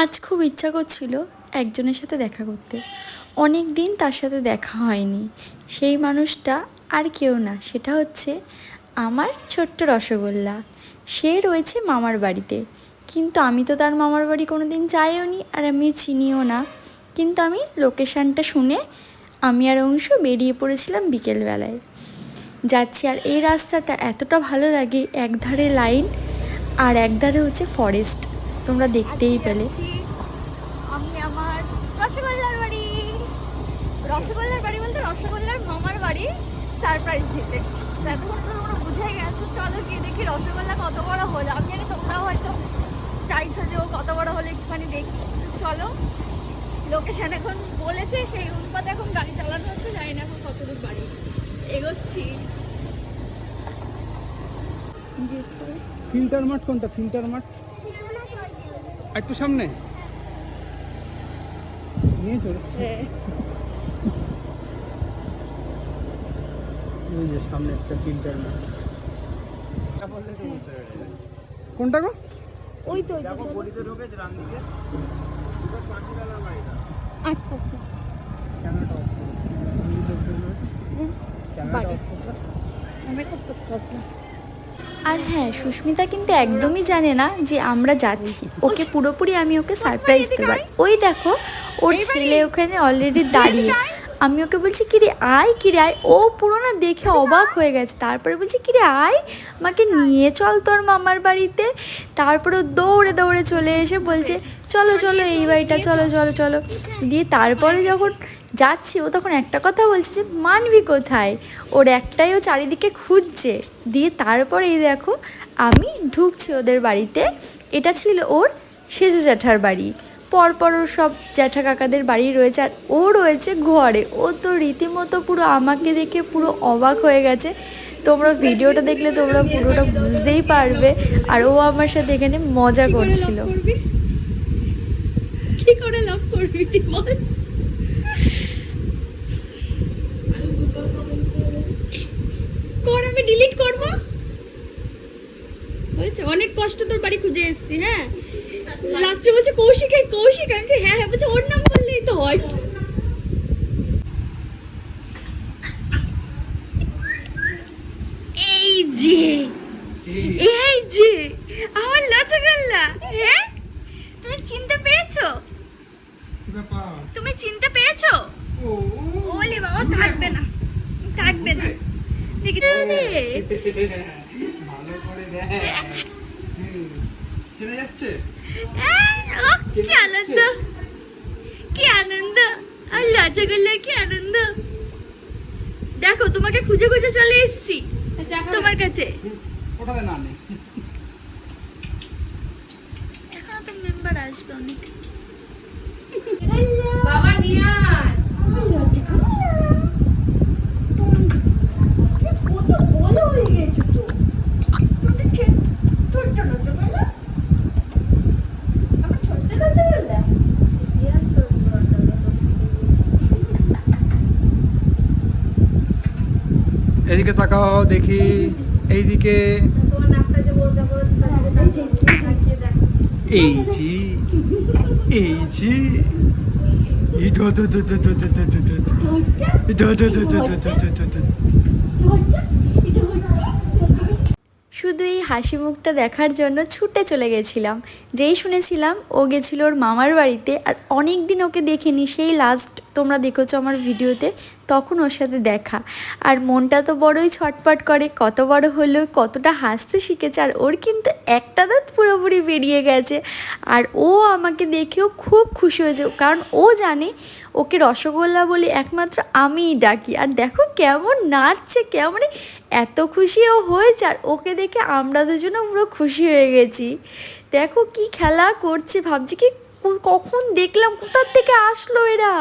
আজ খুব ইচ্ছা করছিল একজনের সাথে দেখা করতে। অনেক দিন তার সাথে দেখা হয়নি। সেই মানুষটা আর কেউ না, সেটা হচ্ছে আমার ছোট্ট রসগোল্লা। সে রয়েছে মামার বাড়িতে, কিন্তু আমি তো তার মামার বাড়ি কোনো দিন যাইও নি, আর আমি চিনিও না। কিন্তু আমি লোকেশানটা শুনে আমি আর অংশু বেরিয়ে পড়েছিলাম বিকেলবেলায় যাচ্ছি। আর এই রাস্তাটা এতটা ভালো লাগে, একধারে লাইন আর একধারে হচ্ছে ফরেস্ট, তোমরা দেখতেই পেলে। আমি আমার রসগোল্লার বাড়ি, রসগোল্লার বাড়ি বলতে রসগোল্লার মামার বাড়ি সারপ্রাইজ দিতে। এতক্ষণ তো তোমরা বুঝে গেছো, চলো গিয়ে দেখি রসগোল্লা কত বড় হলো। আমি জানি তোমরাও হয়তো চাইছো যে ও কত বড় হলো একটুখানি দেখি। চলো, লোকেশন এখন বলেছে, সেই অনুপাতে এখন গাড়ি চালানো হচ্ছে, জানি না এখন কতদূর বাড়ি এগোচ্ছি। ফিল্টার মাঠ কোনটা? ফিল্টার মাঠ একটু সামনে নিয়ে চলো। ওই যে সামনে একটা ফিল্টার মাঠ। কোনটা গো? ওই তো দেখো গলিতে ঢোকে যে ডান দিকে পুরো পাঁচিলালা বাড়িটা। আচ্ছা আচ্ছা ক্যামেরাটা অফ করো। ক্যামেরাটা অফ করো। আমি করতে পারবো। আর হ্যাঁ, সুস্মিতা কিন্তু একদমই জানে না যে আমরা যাচ্ছি। ওকে পুরোপুরি আমি ওকে সারপ্রাইজ দেবার। ওই দেখো ওর ছেলে ওখানে অলরেডি দাঁড়িয়ে। আমি ওকে বলছি কিরে আয়, ও পুরো না দেখে অবাক হয়ে গেছে। তারপরে বলছি কিরে আয়, আমাকে নিয়ে চল তোর মামার বাড়িতে। তারপরে দৌড়ে দৌড়ে চলে এসে বলছে চলো চলো এই বাড়িটা, চলো চলো চলো। দিয়ে তারপরে যখন যাচ্ছি, ও তখন একটা কথা বলছে যে মানবি কোথায়, ওর একটাই, ও চারিদিকে খুঁজছে। দিয়ে তারপরে এই দেখো আমি ঢুকছি ওদের বাড়িতে। এটা ছিল ওর সেজু জ্যাঠার বাড়ি। পরপর ওর সব জ্যাঠা কাকাদের বাড়ি রয়েছে, আর ও রয়েছে ঘরে। ও তো রীতিমতো পুরো আমাকে দেখে পুরো অবাক হয়ে গেছে। তোমরা ভিডিওটা দেখলে তোমরা পুরোটা বুঝতেই পারবে। আর ও আমার সাথে এখানে মজা করছিল। কি করে লাভ করবি তুই বল? কর, আমি ডিলিট করব। বলছে অনেক কষ্ট তোর বাড়ি খুঁজে এসেছি। হ্যাঁ, লাস্টে বলছে কৌশিক, কৌশিক। আমি বলছি হ্যাঁ হ্যাঁ, বলছে ওর নাম বললেই তো হয়। এই যে এই যে আমার রসগোল্লা। হ্যাঁ, তুমি চিনতে পেরেছো? তুমি চিনতে পেরেছো? ওলে বাবা, থাকবে না থাকবে না। দেখি ভালো করে দেখ। চলে যাচ্ছে। কি আনন্দ, কি আনন্দ। আর রসগোল্লার কি আনন্দ। দেখো তোমাকে খুঁজে খুঁজে চলে এসেছি তোমার কাছে। ওটাতে না নেই। এখনো তো মেম্বার আসবে অনেক। বাবা নিয়ে আয়। এদিকে তাকাও দেখি, এইদিকে। তোমার নাকটা যে বলতে বলেছে তাকিয়ে দেখ। এই জি, এই জি। এই দো দো দো দো দো দো দো দো দো। দো দো দো দো দো দো দো দো। শুধু এই হাসি মুখটা দেখার জন্য ছুটে চলে গেছিলাম। যেই শুনেছিলাম ও গেছিল ওর মামার বাড়িতে, আর অনেক দিন ওকে দেখিনি। সেই লাস্ট তোমরা দেখেছো আমার ভিডিওতে, তখন ওর সাথে দেখা। আর মনটা তো বড়ই ছটপট করে, কত বড় হলো, কতটা হাসতে শিখেছে। আর ওর কিন্তু একটা দাঁত পুরোপুরি বেরিয়ে গেছে। আর ও আমাকে দেখেও খুব খুশি হয়েছে, কারণ ও জানে ওকে রসগোল্লা বলে একমাত্র আমিই ডাকি। আর দেখো কেমন নাচছে, কেমন এত খুশি ও হয়েছে। আর ওকে দেখে আমরা দুজনে পুরো খুশি হয়ে গেছি। দেখো কি খেলা করছে, ভাবছি কি কখন দেখলাম, কোথার থেকে আসলো এরা।